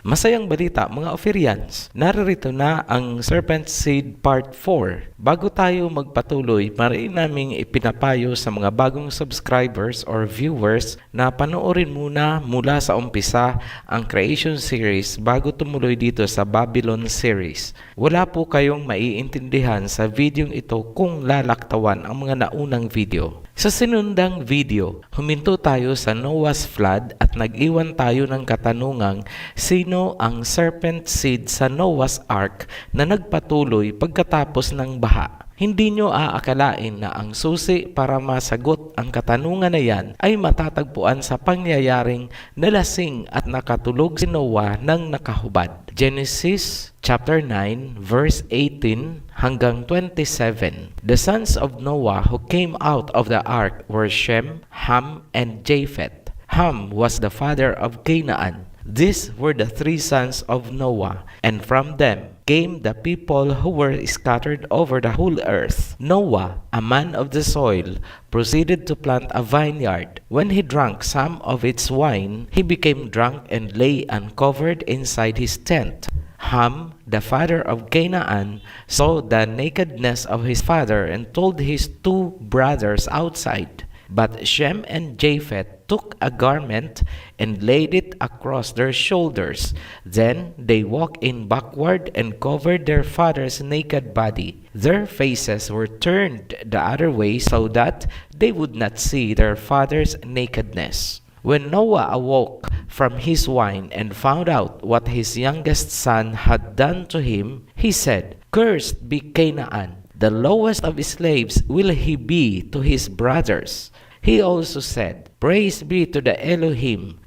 Masayang balita mga Ophirians, naririto na ang Serpent Seed Part 4. Bago tayo magpatuloy, mariin naming ipinapayo sa mga bagong subscribers or viewers na panoorin muna mula sa umpisa ang Creation Series bago tumuloy dito sa Babylon Series. Wala po kayong maiintindihan sa videong ito kung lalaktawan ang mga naunang video. Sa sinundang video, huminto tayo sa Noah's Flood at nag-iwan tayo ng katanungang sino ang serpent seed sa Noah's Ark na nagpatuloy pagkatapos ng baha. Hindi nyo aakalain na ang susi para masagot ang katanungan na yan ay matatagpuan sa pangyayaring nalasing at nakatulog si Noah ng nakahubad. Genesis chapter 9 verse 18 hanggang 27. The sons of Noah who came out of the ark were Shem, Ham, and Japheth. Ham was the father of Canaan. These were the three sons of Noah, and from them came the people who were scattered over the whole earth. Noah, a man of the soil, proceeded to plant a vineyard. When he drank some of its wine, he became drunk and lay uncovered inside his tent. Ham, the father of Canaan, saw the nakedness of his father and told his two brothers outside. But Shem and Japheth took a garment and laid it across their shoulders. Then they walked in backward and covered their father's naked body. Their faces were turned the other way so that they would not see their father's nakedness. When Noah awoke from his wine and found out what his youngest son had done to him, he said, "Cursed be Canaan. The lowest of slaves will he be to his brothers." He also said, "Praise be to the Elohim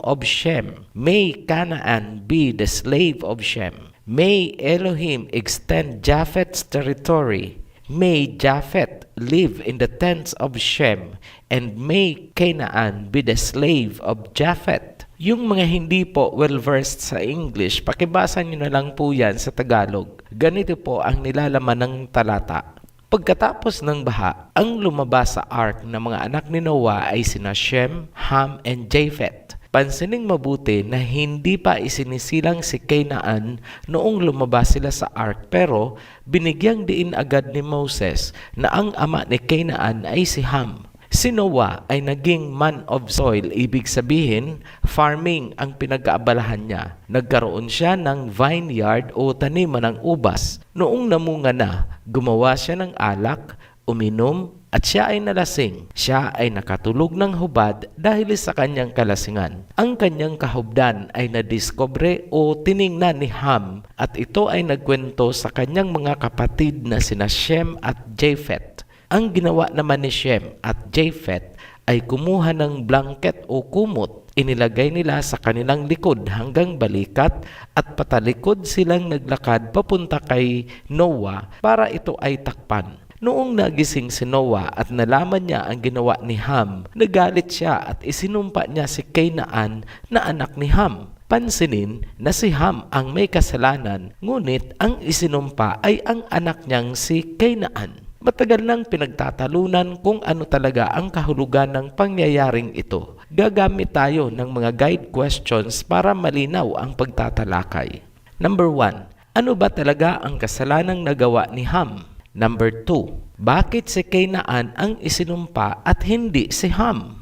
of Shem. May Canaan be the slave of Shem. May Elohim extend Japheth's territory. May Japheth live in the tents of Shem, and may Canaan be the slave of Japheth." Yung mga hindi po well-versed sa English, pakibasa nyo na lang po yan sa Tagalog. Ganito po ang nilalaman ng talata. Pagkatapos ng baha, ang lumabas sa ark ng mga anak ni Noah ay sina Shem, Ham, and Japheth. Pansinin mabuti na hindi pa isinisilang si Canaan noong lumabas sila sa ark, pero binigyang diin agad ni Moses na ang ama ni Canaan ay si Ham. Si Noah ay naging man of soil, ibig sabihin, farming ang pinag-aabalahan niya. Nagkaroon siya ng vineyard o taniman ng ubas. Noong namunga na, gumawa siya ng alak, uminom, at siya ay nalasing. Siya ay nakatulog ng hubad dahil sa kanyang kalasingan. Ang kanyang kahubdan ay nadiskubre o tiningnan ni Ham at ito ay nagkwento sa kanyang mga kapatid na sina Shem at Japheth. Ang ginawa naman ni Shem at Japheth ay kumuha ng blanket o kumot. Inilagay nila sa kanilang likod hanggang balikat at patalikod silang naglakad papunta kay Noah para ito ay takpan. Noong nagising si Noah at nalaman niya ang ginawa ni Ham, nagalit siya at isinumpa niya si Canaan na anak ni Ham. Pansinin na si Ham ang may kasalanan, ngunit ang isinumpa ay ang anak niyang si Canaan. Matagal nang pinagtatalunan kung ano talaga ang kahulugan ng pangyayaring ito. Gagamit tayo ng mga guide questions para malinaw ang pagtatalakay. Number 1. Ano ba talaga ang kasalanang nagawa ni Ham? Number 2. Bakit si Canaan ang isinumpa at hindi si Ham?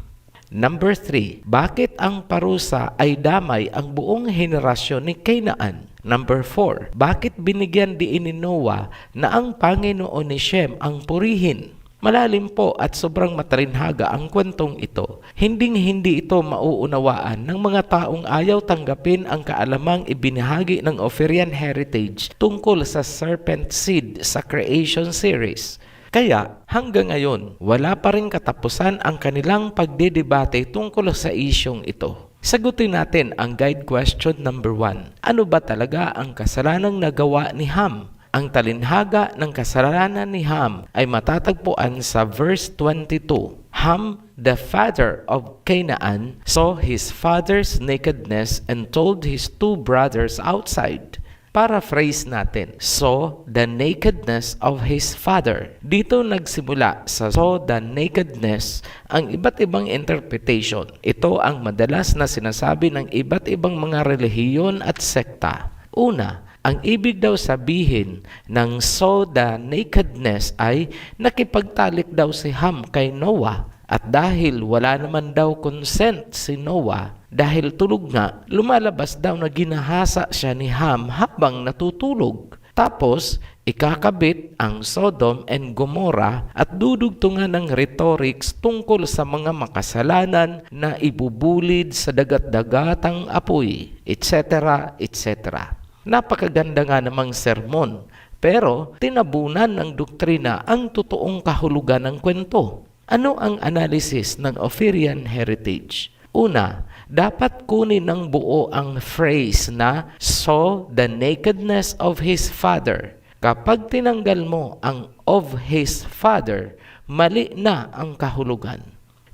Number 3. Bakit ang parusa ay damay ang buong henerasyon ni Canaan? Number 4. Bakit binigyan diin ni Noah na ang Panginoon ni Shem ang purihin? Malalim po at sobrang matalinhaga ang kwentong ito. Hindi ito mauunawaan ng mga taong ayaw tanggapin ang kaalamang ibinahagi ng Ophirian Heritage tungkol sa Serpent Seed sa Creation Series. Kaya hanggang ngayon, wala pa rin katapusan ang kanilang pagdedebate tungkol sa isyong ito. Sagutin natin ang guide question number 1. Ano ba talaga ang kasalanang nagawa ni Ham? Ang talinhaga ng kasalanan ni Ham ay matatagpuan sa verse 22. Ham, the father of Canaan, saw his father's nakedness and told his two brothers outside. Paraphrase natin, saw the nakedness of his father. Dito nagsimula sa saw the nakedness ang iba't ibang interpretation. Ito ang madalas na sinasabi ng iba't ibang mga relihiyon at sekta. Una, ang ibig daw sabihin ng saw the nakedness ay nakipagtalik daw si Ham kay Noah. At dahil wala naman daw consent si Noah, dahil tulog nga, lumalabas daw na ginahasa siya ni Ham habang natutulog. Tapos, ikakabit ang Sodom and Gomorrah at dudugtungan ng rhetorics tungkol sa mga makasalanan na ibubulid sa dagat-dagatang apoy, etc. etc. Napakaganda nga namang sermon, pero tinabunan ng doktrina ang totoong kahulugan ng kwento. Ano ang analysis ng Ophirian heritage? Una, dapat kunin ng buo ang phrase na saw the nakedness of his father. Kapag tinanggal mo ang of his father, mali na ang kahulugan.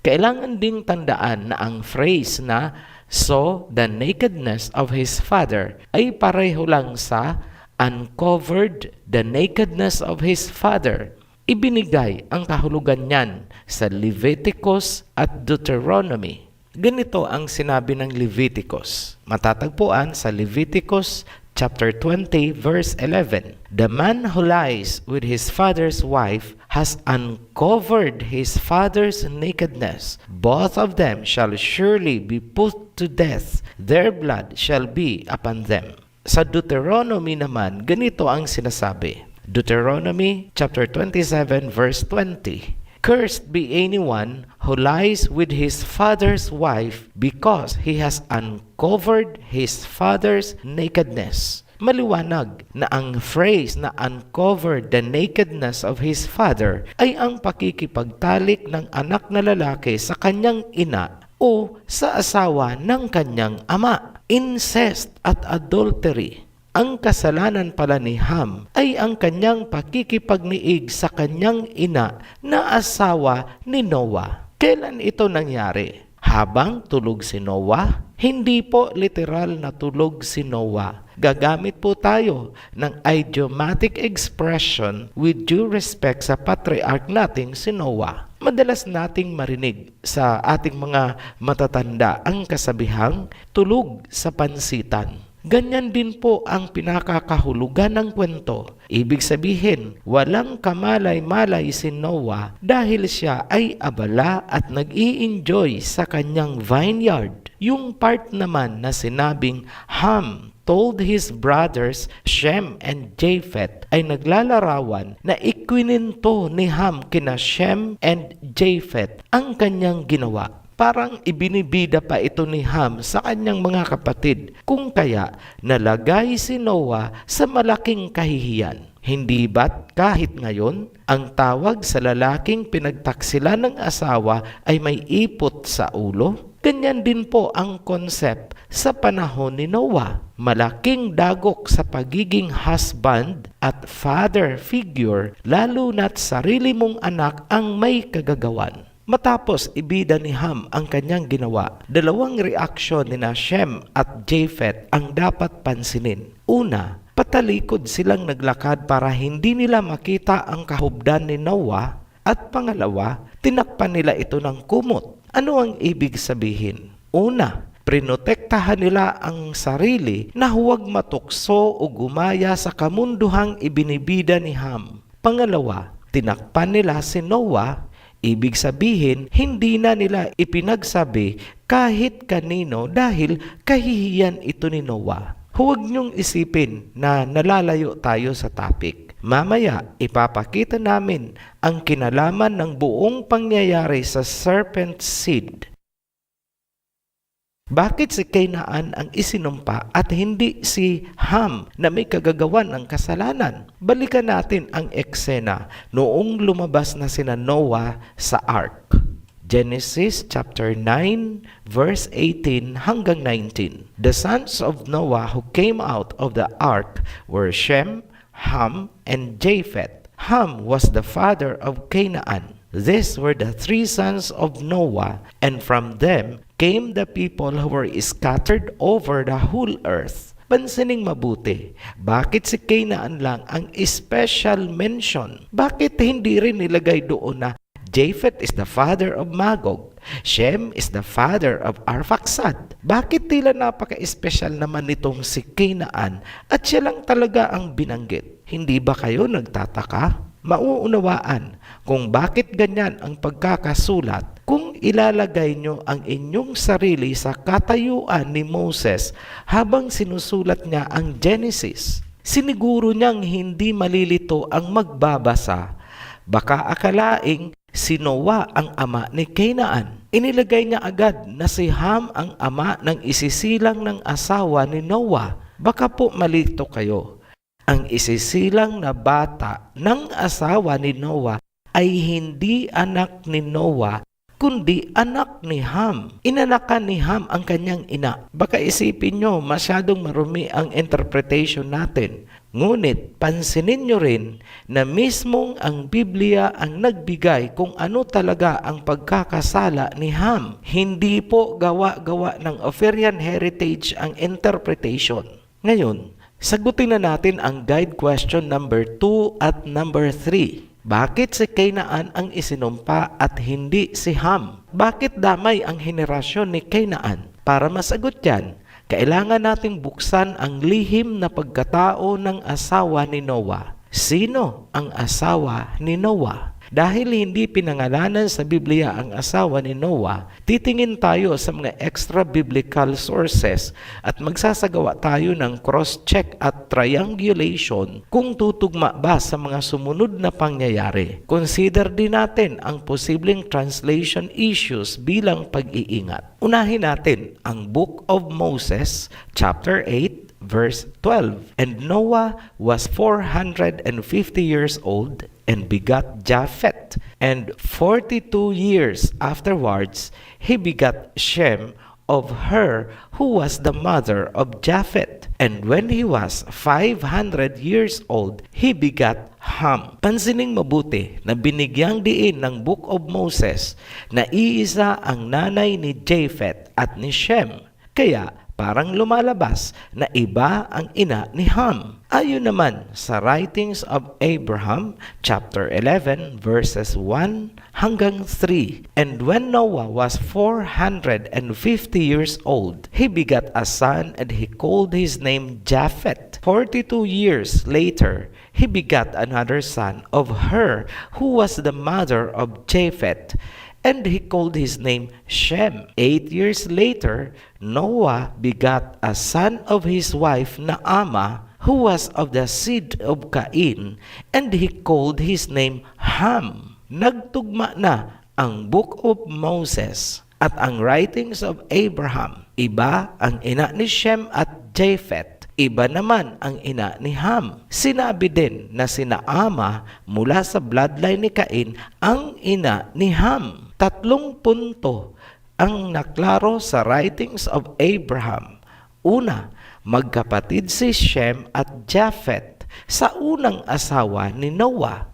Kailangan ding tandaan na ang phrase na saw the nakedness of his father ay pareho lang sa uncovered the nakedness of his father. Ibinigay ang kahulugan niyan sa Leviticus at Deuteronomy. Ganito ang sinabi ng Leviticus. Matatagpuan sa Leviticus chapter 20 verse 11. The man who lies with his father's wife has uncovered his father's nakedness. Both of them shall surely be put to death. Their blood shall be upon them. Sa Deuteronomy naman, ganito ang sinasabi. Deuteronomy chapter 27 verse 20. Cursed be anyone who lies with his father's wife because he has uncovered his father's nakedness. Maliwanag na ang phrase na uncovered the nakedness of his father ay ang pakikipagtalik ng anak na lalaki sa kanyang ina o sa asawa ng kanyang ama. Incest at adultery. Ang kasalanan pala ni Ham ay ang kanyang pakikipagniig sa kanyang ina na asawa ni Noah. Kailan ito nangyari? Habang tulog si Noah? Hindi po literal na tulog si Noah. Gagamit po tayo ng idiomatic expression with due respect sa patriarch nating si Noah. Madalas nating marinig sa ating mga matatanda ang kasabihang tulog sa pansitan. Ganyan din po ang pinakakahulugan ng kwento. Ibig sabihin, walang kamalay-malay si Noah dahil siya ay abala at nag-i-enjoy sa kanyang vineyard. Yung part naman na sinabing Ham told his brothers Shem and Japheth ay naglalarawan na ikwininto ni Ham kina Shem and Japheth ang kanyang ginawa. Parang ibinibida pa ito ni Ham sa kanyang mga kapatid, kung kaya nalagay si Noah sa malaking kahihiyan. Hindi ba't kahit ngayon, ang tawag sa lalaking pinagtaksilan ng asawa ay may ipot sa ulo? Ganyan din po ang concept sa panahon ni Noah. Malaking dagok sa pagiging husband at father figure, lalo na't sarili mong anak ang may kagagawan. Matapos ibida ni Ham ang kanyang ginawa, dalawang reaksyon ni Shem at Japheth ang dapat pansinin. Una, patalikod silang naglakad para hindi nila makita ang kahubdan ni Noah, at pangalawa, tinakpan nila ito ng kumot. Ano ang ibig sabihin? Una, prinotektahan nila ang sarili na huwag matukso o gumaya sa kamunduhang ibinibida ni Ham. Pangalawa, tinakpan nila si Noah. Ibig sabihin, hindi na nila ipinagsabi kahit kanino dahil kahihiyan ito ni Noah. Huwag niyong isipin na nalalayo tayo sa topic. Mamaya, ipapakita namin ang kinalaman ng buong pangyayari sa serpent seed. Bakit si Canaan ang isinumpa at hindi si Ham na may kagagawan ng kasalanan? Balikan natin ang eksena noong lumabas na sina Noah sa ark. Genesis chapter 9 verse 18 hanggang 19. The sons of Noah who came out of the ark were Shem, Ham, and Japheth. Ham was the father of Canaan. These were the three sons of Noah, and from them came the people who were scattered over the whole earth. Pansining mabuti, bakit si Canaan lang ang special mention? Bakit hindi rin nilagay doon na Japheth is the father of Magog, Shem is the father of Arphaxad? Bakit tila napaka-espesyal naman nitong si Canaan at siya lang talaga ang binanggit? Hindi ba kayo nagtataka? Mauunawaan kung bakit ganyan ang pagkakasulat kung ilalagay nyo ang inyong sarili sa katayuan ni Moses habang sinusulat niya ang Genesis. Siniguro niyang hindi malilito ang magbabasa. Baka akalaing si Noah ang ama ni Canaan. Inilagay niya agad na si Ham ang ama ng isisilang ng asawa ni Noah. Baka po malito kayo. Ang isisilang na bata ng asawa ni Noah ay hindi anak ni Noah, kundi anak ni Ham. Inanakan ni Ham ang kanyang ina. Baka isipin nyo, masyadong marumi ang interpretation natin. Ngunit, pansinin nyo rin na mismong ang Biblia ang nagbigay kung ano talaga ang pagkakasala ni Ham. Hindi po gawa-gawa ng Ophirian heritage ang interpretation. Ngayon, sagutin na natin ang guide question number 2 at number 3. Bakit si Canaan ang isinumpa at hindi si Ham? Bakit damay ang henerasyon ni Canaan? Para masagot yan, kailangan nating buksan ang lihim na pagkatao ng asawa ni Noah. Sino ang asawa ni Noah? Dahil hindi pinangalanan sa Biblia ang asawa ni Noah, titingin tayo sa mga extra-biblical sources at magsasagawa tayo ng cross-check at triangulation kung tutugma ba sa mga sumunod na pangyayari. Consider din natin ang posibleng translation issues bilang pag-iingat. Unahin natin ang Book of Moses, chapter 8, verse 12. And Noah was 450 years old and begot Japheth. And 42 years afterwards, he begot Shem of her who was the mother of Japheth. And when he was 500 years old, he begot Ham. Pansining mabuti na binigyang diin ng Book of Moses na iisa ang nanay ni Japheth at ni Shem. Kaya parang lumalabas na iba ang ina ni Ham. Ayon naman sa Writings of Abraham, chapter 11, verses 1 hanggang 3. And when Noah was 450 years old, he begot a son and he called his name Japheth. 42 years later, he begot another son of her who was the mother of Japheth. And he called his name Shem. 8 years later, Noah begot a son of his wife Naamah, who was of the seed of Cain, and he called his name Ham. Nagtugma na ang Book of Moses at ang Writings of Abraham. Iba ang ina ni Shem at Japheth. Iba naman ang ina ni Ham. Sinabi din na si Naamah mula sa bloodline ni Cain ang ina ni Ham. 3 punto ang naklaro sa Writings of Abraham. Una, magkapatid si Shem at Japheth sa unang asawa ni Noah.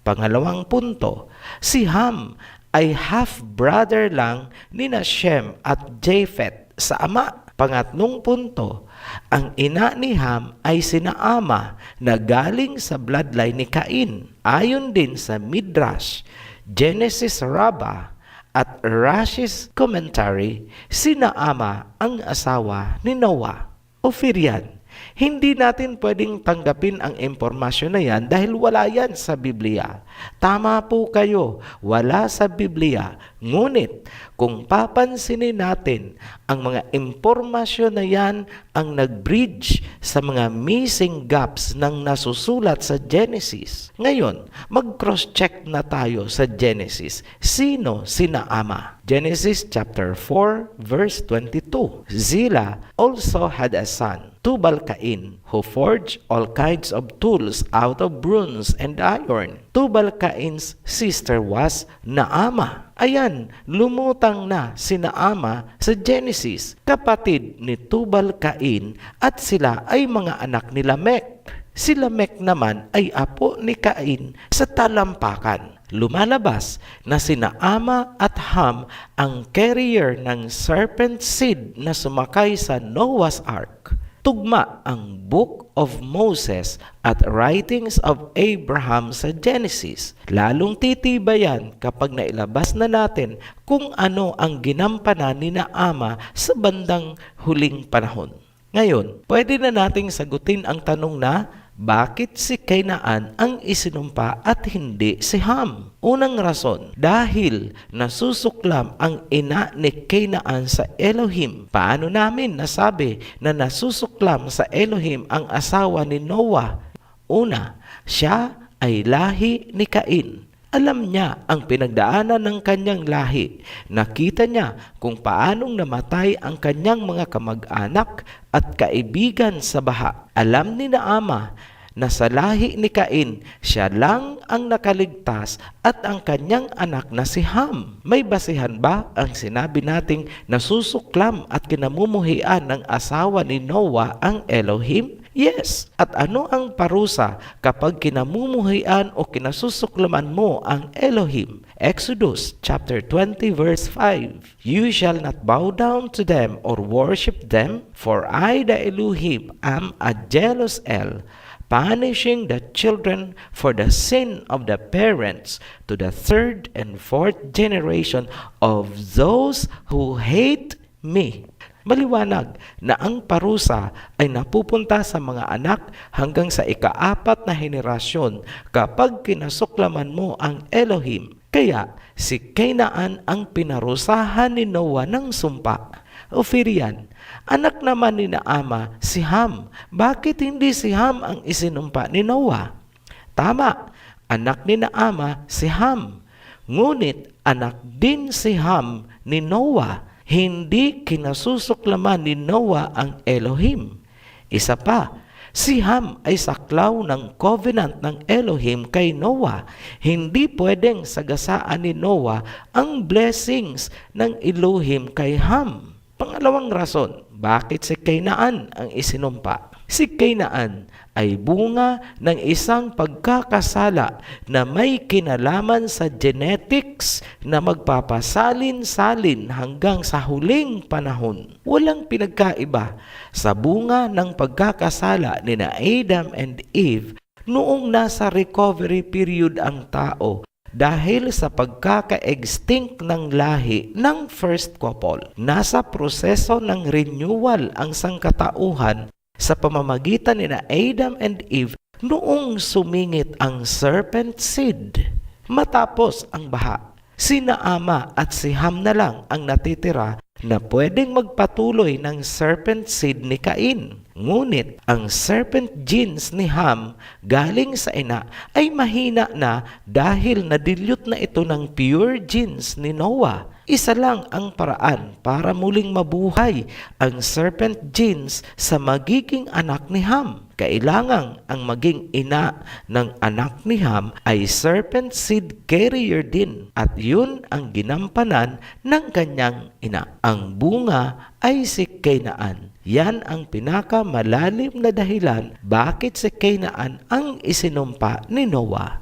Pangalawang punto, si Ham ay half-brother lang ni na Shem at Japheth sa ama. Pangatlong punto, ang ina ni Ham ay si Naamah na galing sa bloodline ni Cain. Ayon din sa Midrash, Genesis Rabbah at Rashi's commentary, si Naamah ang asawa ni Noah. Ophirian, hindi natin pwedeng tanggapin ang impormasyon na yan dahil wala yan sa Biblia. Tama po kayo, wala sa Biblia. Ngunit, kung papansinin natin, ang mga impormasyon na yan ang nag-bridge sa mga missing gaps ng nasusulat sa Genesis. Ngayon, mag-cross-check na tayo sa Genesis. Sino si Naamah? Genesis chapter 4, verse 22. Zillah also had a son, Tubal-Cain, who forged all kinds of tools out of bronze and iron. Tubal-Cain's sister was Naamah. Ayan, lumutang na si Naamah sa Genesis, kapatid ni Tubal-Cain, at sila ay mga anak ni Lamech. Si Lamech naman ay apo ni Cain sa talampakan. Lumalabas na si Naamah at Ham ang carrier ng serpent seed na sumakay sa Noah's Ark. Tugma ang Book of Moses at Writings of Abraham sa Genesis. Lalong titibayan kapag nailabas na natin kung ano ang ginampanan ni Naama sa bandang huling panahon. Ngayon, pwede na nating sagutin ang tanong na, bakit si Kainaan ang isinumpa at hindi si Ham? Unang rason, dahil nasusuklam ang ina ni Kainaan sa Elohim. Paano namin nasabi na nasusuklam sa Elohim ang asawa ni Noah? Una, siya ay lahi ni Cain. Alam niya ang pinagdaanan ng kanyang lahi. Nakita niya kung paanong namatay ang kanyang mga kamag-anak at kaibigan sa baha. Alam ni Naama na sa lahi ni Cain, siya lang ang nakaligtas at ang kanyang anak na si Ham. May basihan ba ang sinabi nating nasusuklam at kinamumuhian ng asawa ni Noah ang Elohim? Yes. At ano ang parusa kapag kinamumuhian o kinasusuklaman mo ang Elohim? Exodus chapter 20 verse 5. You shall not bow down to them or worship them, for I the Elohim am a jealous El, punishing the children for the sin of the parents to the third and fourth generation of those who hate me. Maliwanag na ang parusa ay napupunta sa mga anak hanggang sa ika-4 na henerasyon kapag kinasuklaman mo ang Elohim. Kaya si Kainaan ang pinarusahan ni Noah ng sumpa. Ophirian, anak naman ni Naama si Ham. Bakit hindi si Ham ang isinumpa ni Noah? Tama, anak ni Naama si Ham. Ngunit anak din si Ham ni Noah. Hindi kinasusuklaman ni Noah ang Elohim. Isa pa, si Ham ay saklaw ng covenant ng Elohim kay Noah. Hindi pwedeng sagasaan ni Noah ang blessings ng Elohim kay Ham. Pangalawang rason, bakit si Kainaan ang isinumpa? Si Kainaan ay bunga ng isang pagkakasala na may kinalaman sa genetics na magpapasalin-salin hanggang sa huling panahon. Walang pinagkaiba sa bunga ng pagkakasala ni na Adam and Eve noong nasa recovery period ang tao dahil sa pagkaka-extinct ng lahi ng first couple. Nasa proseso ng renewal ang sangkatauhan sa pamamagitan ni na Adam and Eve noong sumingit ang serpent seed. Matapos ang baha, si Naama at si Ham na lang ang natitira na pwedeng magpatuloy ng serpent seed ni Cain. Ngunit ang serpent genes ni Ham galing sa ina ay mahina na dahil na-dilute na ito ng pure genes ni Noah. Isa lang ang paraan para muling mabuhay ang serpent genes sa magiging anak ni Ham. Kailangang ang maging ina ng anak ni Ham ay serpent seed carrier din at yun ang ginampanan ng kanyang ina. Ang bunga ay si Kainaan. Yan ang pinakamalalim na dahilan bakit si Kainaan ang isinumpa ni Noah.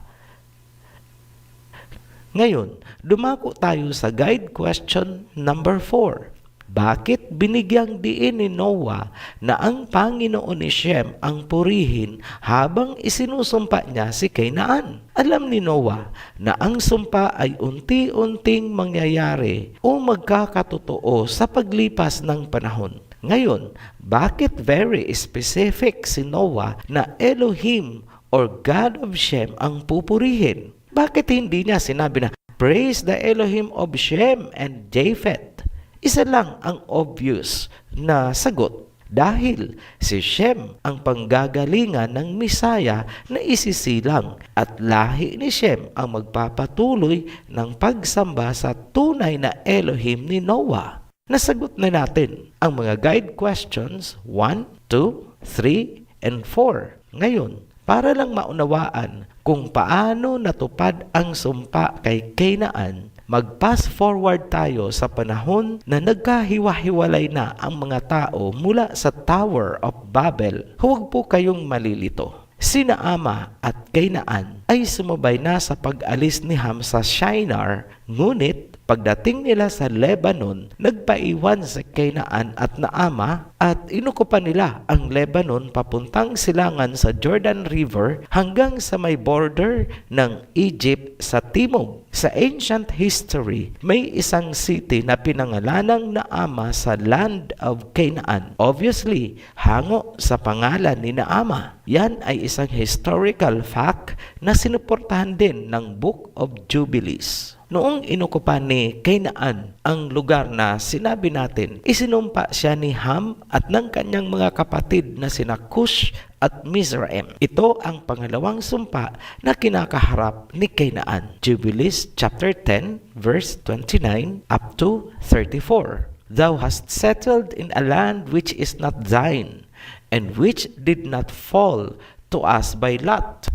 Ngayon, dumako tayo sa guide question number 4. Bakit binigyang diin ni Noah na ang Panginoon ni Shem ang purihin habang isinusumpa niya si Kainaan? Alam ni Noah na ang sumpa ay unti-unting mangyayari o magkakatotoo sa paglipas ng panahon. Ngayon, bakit very specific si Noah na Elohim or God of Shem ang pupurihin? Bakit hindi niya sinabi na, praise the Elohim of Shem and Japheth? Isa lang ang obvious na sagot. Dahil si Shem ang panggagalingan ng Misaya na isisilang at lahi ni Shem ang magpapatuloy ng pagsamba sa tunay na Elohim ni Noah. Nasagot na natin ang mga guide questions 1, 2, 3, and 4. Ngayon, para lang maunawaan kung paano natupad ang sumpa kay Kainaan, mag-pass forward tayo sa panahon na nagkahiwa-hiwalay na ang mga tao mula sa Tower of Babel. Huwag po kayong malilito. Si Naama at Kainaan ay sumabay na sa pag-alis ni Ham sa Shinar, ngunit Pagdating nila sa Lebanon, nagpaiwan sa Canaan at Naama at inukupan nila ang Lebanon papuntang silangan sa Jordan River hanggang sa may border ng Egypt sa timog. Sa ancient history, may isang city na pinangalanang Naama sa land of Canaan. Obviously, hango sa pangalan ni Naama. Yan ay isang historical fact na sinuportahan din ng Book of Jubilees. Noong inukupan ni Canaan ang lugar na sinabi natin, isinumpa siya ni Ham at ng kanyang mga kapatid na sina Cush at Mizraim. Ito ang pangalawang sumpa na kinakaharap ni Canaan. Jubilees chapter 10 verse 29 up to 34. Thou hast settled in a land which is not thine, and which did not fall to us by lot.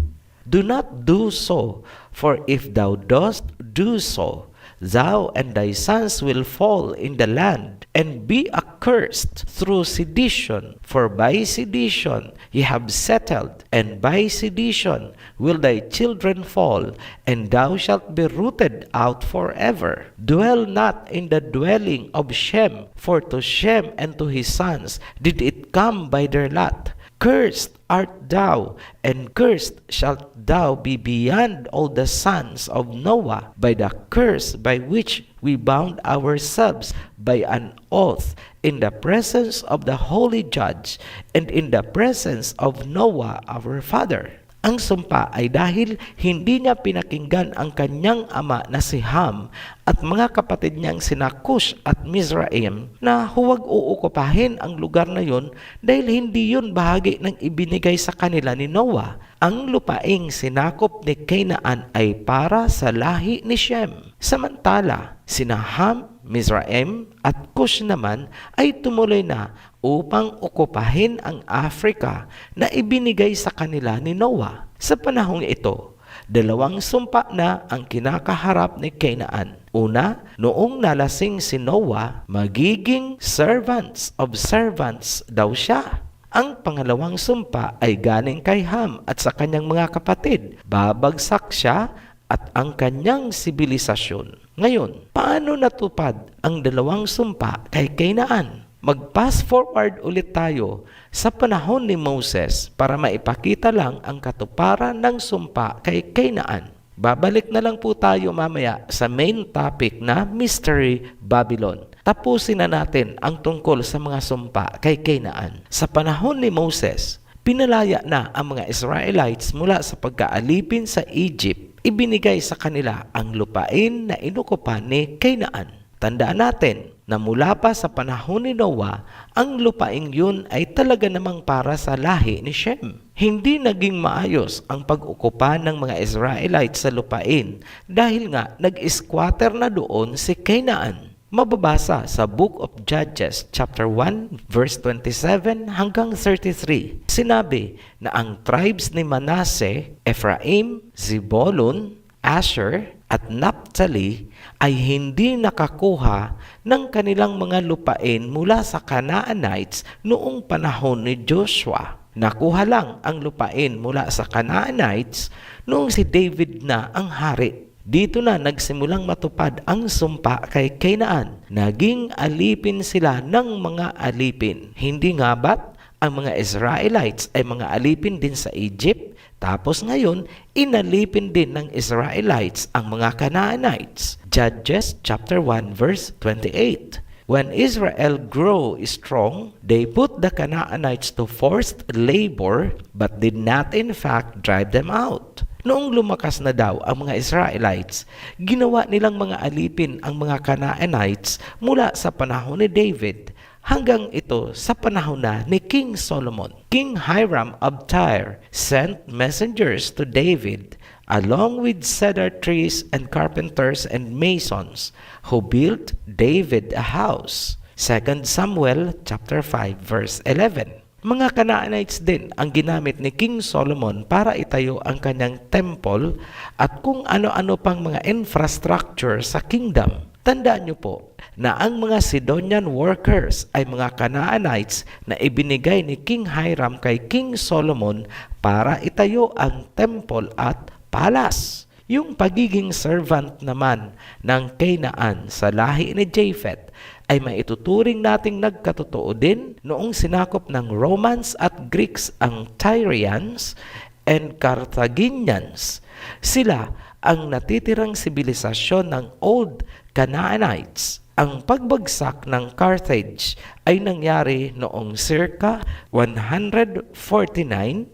Do not do so, for if thou dost do so, thou and thy sons will fall in the land, and be accursed through sedition. For by sedition ye have settled, and by sedition will thy children fall, and thou shalt be rooted out forever. Dwell not in the dwelling of Shem, for to Shem and to his sons did it come by their lot. Cursed art thou, and cursed shalt thou be beyond all the sons of Noah by the curse by which we bound ourselves by an oath in the presence of the holy judge and in the presence of Noah our father. Ang sumpa ay dahil hindi niya pinakinggan ang kanyang ama na si Ham at mga kapatid niyang sina Cush at Mizraim na huwag uukupahin ang lugar na yon dahil hindi yun bahagi ng ibinigay sa kanila ni Noah. Ang lupaing sinakop ni Canaan ay para sa lahi ni Shem. Samantala, sina Ham, Mizraim at Cush naman ay tumuloy na upang okupahin ang Africa na ibinigay sa kanila ni Noah. Sa panahong ito, dalawang sumpa na ang kinakaharap ni Canaan. Una, noong nalasing si Noah, magiging servants of servants daw siya. Ang pangalawang sumpa ay galing kay Ham at sa kanyang mga kapatid. Babagsak siya at ang kanyang sibilisasyon. Ngayon, paano natupad ang dalawang sumpa kay Canaan? Mag-pass forward ulit tayo sa panahon ni Moses para maipakita lang ang katuparan ng sumpa kay Canaan. Babalik na lang po tayo mamaya sa main topic na Mystery Babylon. Tapusin na natin ang tungkol sa mga sumpa kay Canaan. Sa panahon ni Moses, pinalaya na ang mga Israelites mula sa pagkaalipin sa Egypt. Ibinigay sa kanila ang lupain na inukupan ni Canaan. Tandaan natin na mula pa sa panahon ni Noah, ang lupaing yun ay talaga namang para sa lahi ni Shem. Hindi naging maayos ang pag-ukupa ng mga Israelites sa lupain dahil nga nag-squatter na doon si Canaan. Mababasa sa Book of Judges chapter 1 verse 27 hanggang 33. Sinabi na ang tribes ni Manasseh, Ephraim, Zebulun, Asher at Naphtali ay hindi nakakuha ng kanilang mga lupain mula sa Canaanites noong panahon ni Joshua. Nakuha lang ang lupain mula sa Canaanites noong si David na ang hari. Dito na nagsimulang matupad ang sumpa kay Canaan. Naging alipin sila ng mga alipin. Hindi nga ba't ang mga Israelites ay mga alipin din sa Egypt? Tapos ngayon, inalipin din ng Israelites ang mga Canaanites. Judges chapter 1 verse 28. When Israel grew strong, they put the Canaanites to forced labor but did not in fact drive them out. Noong lumakas na daw ang mga Israelites, ginawa nilang mga alipin ang mga Canaanites mula sa panahon ni David hanggang ito sa panahon na ni King Solomon. King Hiram of Tyre sent messengers to David along with cedar trees and carpenters and masons who built David a house. 2 Samuel chapter 5 verse 11. Mga Canaanites din ang ginamit ni King Solomon para itayo ang kanyang temple at kung ano-ano pang mga infrastructure sa kingdom. Tandaan niyo po na ang mga Sidonian workers ay mga Canaanites na ibinigay ni King Hiram kay King Solomon para itayo ang temple at palace. Yung pagiging servant naman ng Canaan sa lahi ni Japheth ay maituturing nating nagkatotoo din noong sinakop ng Romans at Greeks ang Tyrians and Carthaginians. Sila ang natitirang sibilisasyon ng Old Canaanites. Ang pagbagsak ng Carthage ay nangyari noong circa 149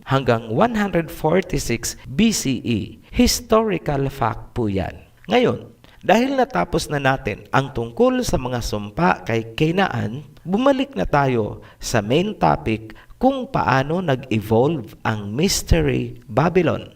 hanggang 146 BCE. Historical fact po yan. Ngayon, dahil natapos na natin ang tungkol sa mga sumpa kay Canaan, bumalik na tayo sa main topic kung paano nag-evolve ang Mystery Babylon.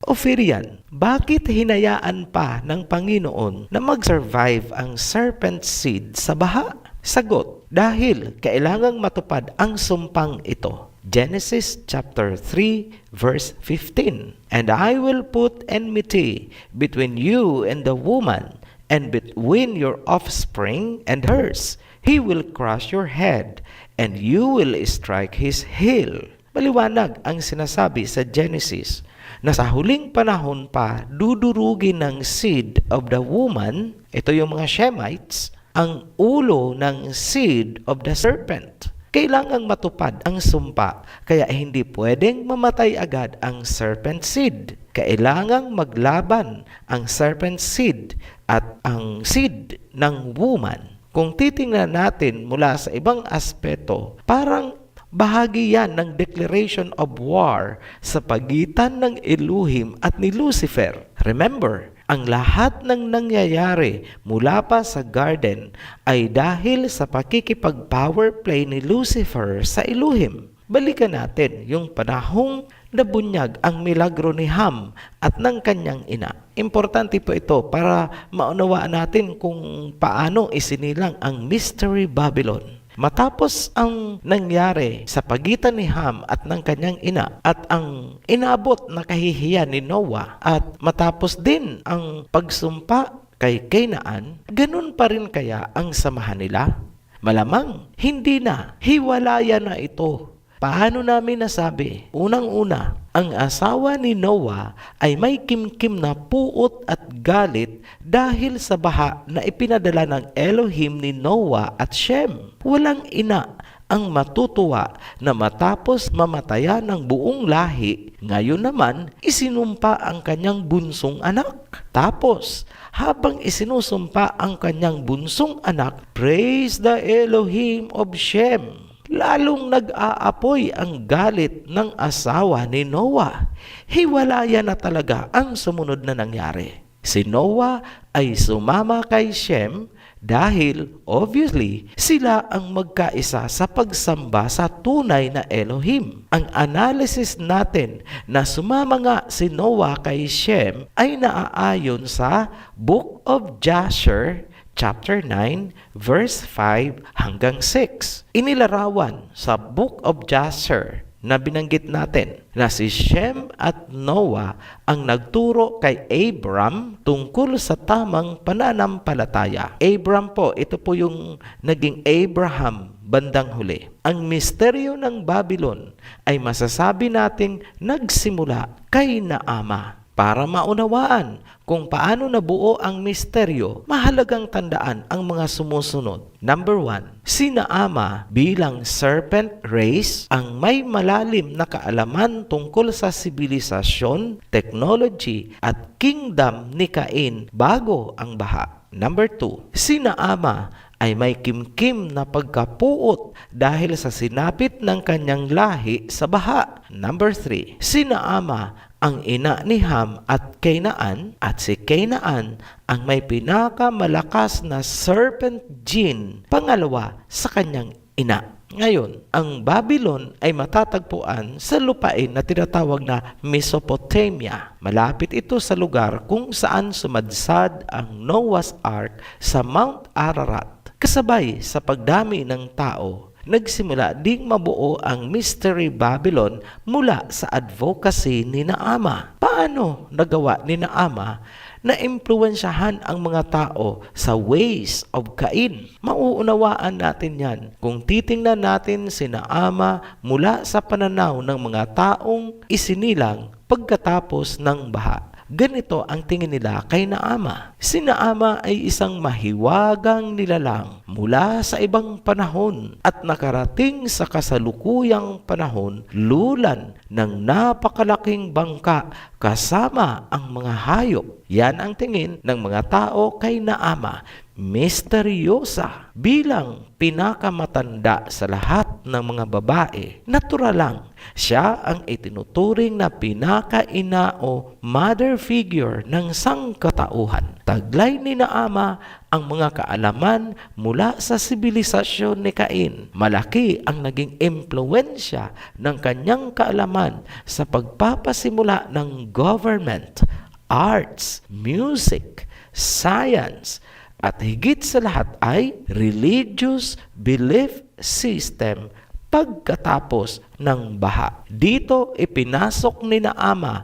Ophirian, bakit hinayaan pa ng Panginoon na mag-survive ang serpent seed sa baha? Sagot, dahil kailangang matupad ang sumpang ito. Genesis chapter 3 verse 15. And I will put enmity between you and the woman, and between your offspring and hers. He will crush your head, and you will strike his heel. Maliwanag ang sinasabi sa Genesis na sa huling panahon pa dudurugin ng seed of the woman, ito yung mga Shemites, ang ulo ng seed of the serpent. Kailangang matupad ang sumpa, kaya hindi pwedeng mamatay agad ang serpent seed. Kailangang maglaban ang serpent seed at ang seed ng woman. Kung titingnan natin mula sa ibang aspeto, parang bahagi yan ng declaration of war sa pagitan ng Elohim at ni Lucifer. Remember, ang lahat ng nangyayari mula pa sa garden ay dahil sa pakikipag-power play ni Lucifer sa Elohim. Balikan natin yung panahong nabunyag ang milagro ni Ham at ng kanyang ina. Importante po ito para maunawaan natin kung paano isinilang ang Mystery Babylon. Matapos ang nangyari sa pagitan ni Ham at ng kanyang ina at ang inabot na kahihiyan ni Noah at matapos din ang pagsumpa kay Canaan, ganun pa rin kaya ang samahan nila? Malamang, hindi na. Hiwalayan na ito. Paano namin nasabi? Unang-una, ang asawa ni Noah ay may kimkim na puot at galit dahil sa baha na ipinadala ng Elohim ni Noah at Shem. Walang ina ang matutuwa na matapos mamatayan ng buong lahi, ngayon naman isinumpa ang kanyang bunsong anak. Tapos, habang isinusumpa ang kanyang bunsong anak, praise the Elohim of Shem. Lalong nag-aapoy ang galit ng asawa ni Noah. Hiwalayan na talaga ang sumunod na nangyari. Si Noah ay sumama kay Shem dahil obviously sila ang magkaisa sa pagsamba sa tunay na Elohim. Ang analysis natin na sumama nga si Noah kay Shem ay naaayon sa Book of Jasher chapter 9, verse 5 hanggang 6. Inilarawan sa Book of Jasher na binanggit natin na si Shem at Noah ang nagturo kay Abram tungkol sa tamang pananampalataya. Abram po, ito po yung naging Abraham bandang huli. Ang misteryo ng Babylon ay masasabi nating nagsimula kay Naama. Para maunawaan kung paano nabuo ang misteryo, mahalagang tandaan ang mga sumusunod. Number 1, si Naama bilang serpent race ang may malalim na kaalaman tungkol sa sibilisasyon, technology at kingdom ni Cain bago ang baha. Number 2, si Naama ay may kimkim na pagkapuot dahil sa sinapit ng kanyang lahi sa baha. Number 3, si Naama ang ina ni Ham at Canaan, at si Canaan ang may pinakamalakas na serpent gene, pangalawa sa kanyang ina. Ngayon, ang Babylon ay matatagpuan sa lupain na tinatawag na Mesopotamia. Malapit ito sa lugar kung saan sumadsad ang Noah's Ark sa Mount Ararat. Kasabay sa pagdami ng tao, nagsimula ding mabuo ang Mystery Babylon mula sa advocacy ni Naama. Paano nagawa ni Naama na impluwensyahan ang mga tao sa ways of Cain? Mauunawaan natin yan kung titingnan natin si Naama mula sa pananaw ng mga taong isinilang pagkatapos ng baha. Ganito ang tingin nila kay Naama. Si Naama ay isang mahiwagang nilalang mula sa ibang panahon at nakarating sa kasalukuyang panahon lulan ng napakalaking bangka kasama ang mga hayop. Yan ang tingin ng mga tao kay Naama. Misteryosa bilang pinakamatanda sa lahat ng mga babae. Natural lang, siya ang itinuturing na pinakaina o mother figure ng sangkatauhan. Taglay ni Naama ang mga kaalaman mula sa sibilisasyon ni Cain. Malaki ang naging impluwensya ng kanyang kaalaman sa pagpapasimula ng government, arts, music, science, at higit sa lahat ay religious belief system pagkatapos ng baha. Dito ipinasok ni Naama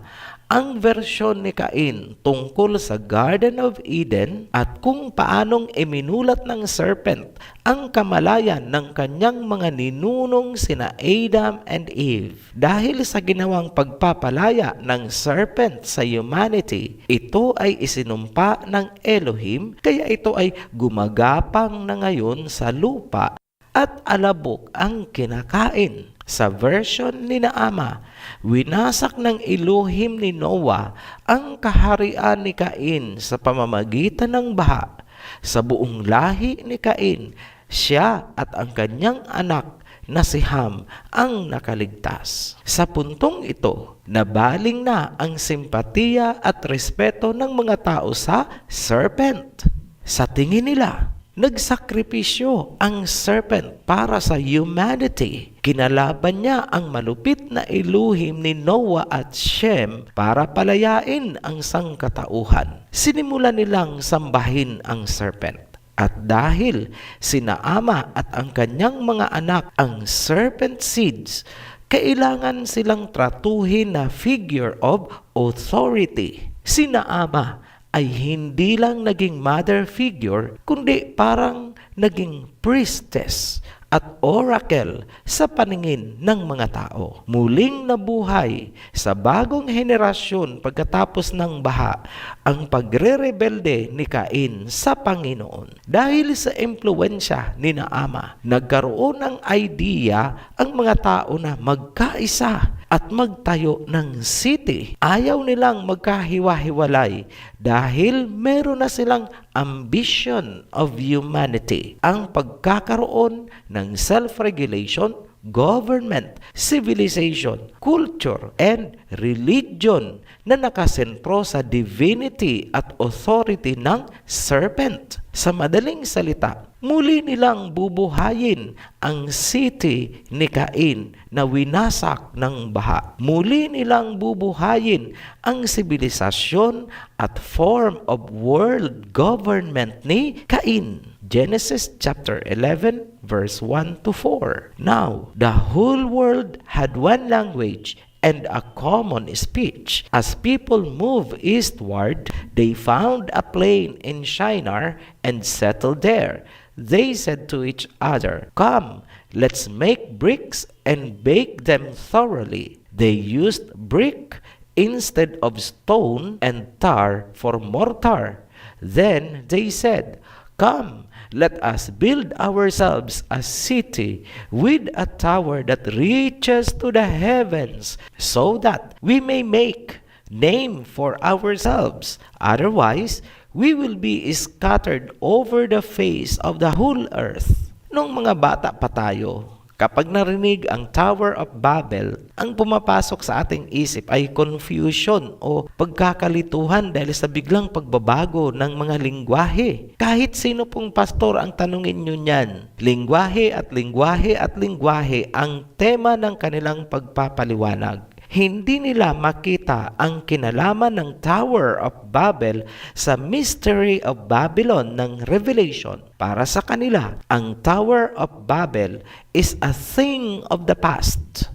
ang versyon ni Cain tungkol sa Garden of Eden at kung paanong iminulat ng serpent ang kamalayan ng kanyang mga ninunong sina Adam and Eve. Dahil sa ginawang pagpapalaya ng serpent sa humanity, ito ay isinumpa ng Elohim, kaya ito ay gumagapang na ngayon sa lupa at alabok ang kinakain. Sa version ni Naama, winasak ng Elohim ni Noah ang kaharian ni Cain sa pamamagitan ng baha. Sa buong lahi ni Cain, siya at ang kanyang anak na si Ham ang nakaligtas. Sa puntong ito, nabaling na ang simpatiya at respeto ng mga tao sa serpent. Sa tingin nila, nagsakripisyo ang serpent para sa humanity. Kinalaban niya ang malupit na Elohim ni Noah at Shem para palayain ang sangkatauhan. Sinimulan nilang sambahin ang serpent. At dahil si Naama at ang kanyang mga anak ang serpent seeds, kailangan silang tratuhin na figure of authority. Si Naama ay hindi lang naging mother figure, kundi parang naging priestess at oracle sa paningin ng mga tao. Muling nabuhay sa bagong henerasyon pagkatapos ng baha ang pagre-rebelde ni Cain sa Panginoon. Dahil sa impluwensya ni Naama, nagkaroon ng idea ang mga tao na magkaisa at magtayo ng city. Ayaw nilang magkahiwa-hiwalay dahil meron na silang ambition of humanity. Ang pagkakaroon ng self-regulation, government, civilization, culture, and religion na nakasentro sa divinity at authority ng serpent. Sa madaling salita, muli nilang bubuhayin ang city ni Cain na winasak ng baha. Muli nilang bubuhayin ang sibilisasyon at form of world government ni Cain. Genesis chapter 11 verse 1 to 4. Now, the whole world had one language and a common speech. As people moved eastward, they found a plain in Shinar and settled there. They said to each other, "Come, let's make bricks and bake them thoroughly." They used brick instead of stone and tar for mortar. Then they said, "Come, let us build ourselves a city with a tower that reaches to the heavens, so that we may make name for ourselves. Otherwise, we will be scattered over the face of the whole earth." Nung mga bata pa tayo, kapag narinig ang Tower of Babel, ang pumapasok sa ating isip ay confusion o pagkakalituhan dahil sa biglang pagbabago ng mga lingwahe. Kahit sino pong pastor ang tanungin nyo niyan, lingwahe at lingwahe at lingwahe ang tema ng kanilang pagpapaliwanag. Hindi nila makita ang kinalaman ng Tower of Babel sa Mystery of Babylon ng Revelation. Para sa kanila, ang Tower of Babel is a thing of the past.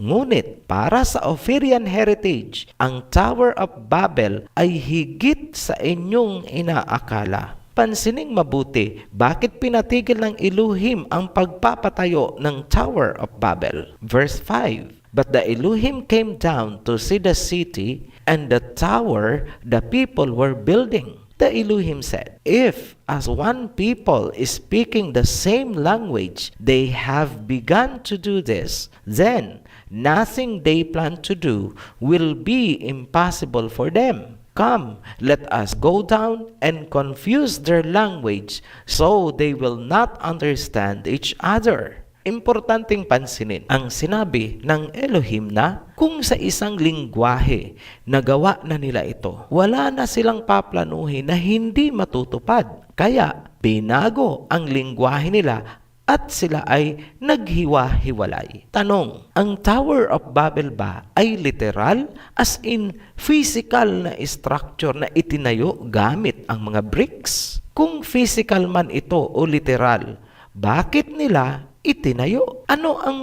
Ngunit para sa Ophirian heritage, ang Tower of Babel ay higit sa inyong inaakala. Pansining mabuti, bakit pinatigil ng Elohim ang pagpapatayo ng Tower of Babel? Verse 5. But the Elohim came down to see the city and the tower the people were building. The Elohim said, if as one people is speaking the same language, they have begun to do this, then nothing they plan to do will be impossible for them. Come, let us go down and confuse their language so they will not understand each other. Importanteng pansinin ang sinabi ng Elohim na kung sa isang lingwahe nagawa na nila ito, wala na silang paplanuhin na hindi matutupad. Kaya binago ang lingwahe nila at sila ay naghiwa-hiwalay. Tanong, ang Tower of Babel ba ay literal as in physical na structure na itinayo gamit ang mga bricks? Kung physical man ito o literal, bakit nila itinayo? Ano ang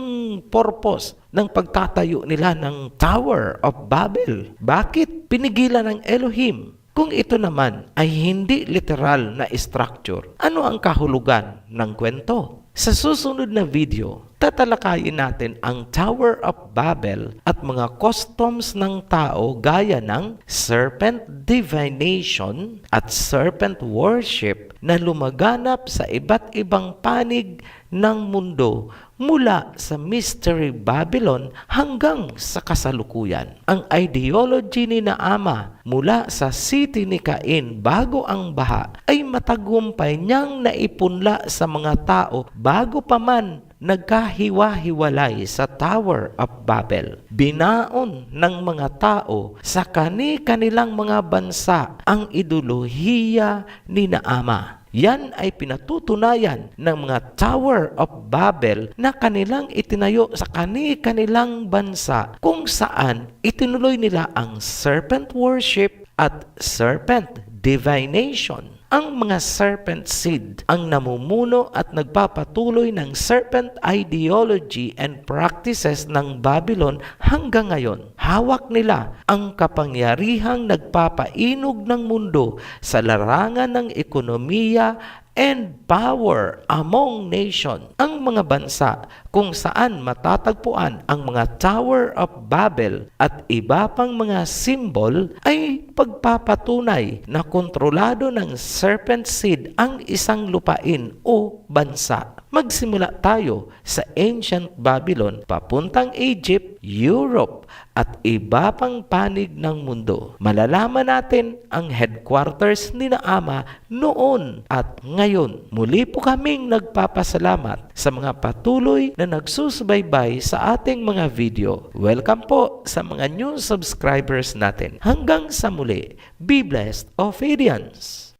purpose ng pagtatayo nila ng Tower of Babel? Bakit pinigilan ng Elohim? Kung ito naman ay hindi literal na structure, ano ang kahulugan ng kwento? Sa susunod na video, tatalakayin natin ang Tower of Babel at mga customs ng tao gaya ng serpent divination at serpent worship na lumaganap sa iba't ibang panig ng mundo mula sa Mystery Babylon hanggang sa kasalukuyan. Ang ideology ni Naama mula sa city ni Cain bago ang baha ay matagumpay niyang naipunla sa mga tao bago pa man nagkahiwa-hiwalay sa Tower of Babel. Binaon ng mga tao sa kani-kanilang mga bansa ang ideolohiya ni Naama. Yan ay pinatutunayan ng mga Tower of Babel na kanilang itinayo sa kani-kanilang bansa kung saan itinuloy nila ang serpent worship at serpent divination. Ang mga serpent seed ang namumuno at nagpapatuloy ng serpent ideology and practices ng Babylon hanggang ngayon. Hawak nila ang kapangyarihang nagpapainog ng mundo sa larangan ng ekonomiya and power among nation. Ang mga bansa kung saan matatagpuan ang mga Tower of Babel at iba pang mga symbol ay pagpapatunay na kontrolado ng serpent seed ang isang lupain o bansa. Magsimula tayo sa ancient Babylon papuntang Egypt, Europe at iba pang panig ng mundo. Malalaman natin ang headquarters ni Naama noon at ngayon. Muli po kaming nagpapasalamat sa mga patuloy na nagsusubaybay sa ating mga video. Welcome po sa mga new subscribers natin. Hanggang sa muli, be blessed, Ophirians!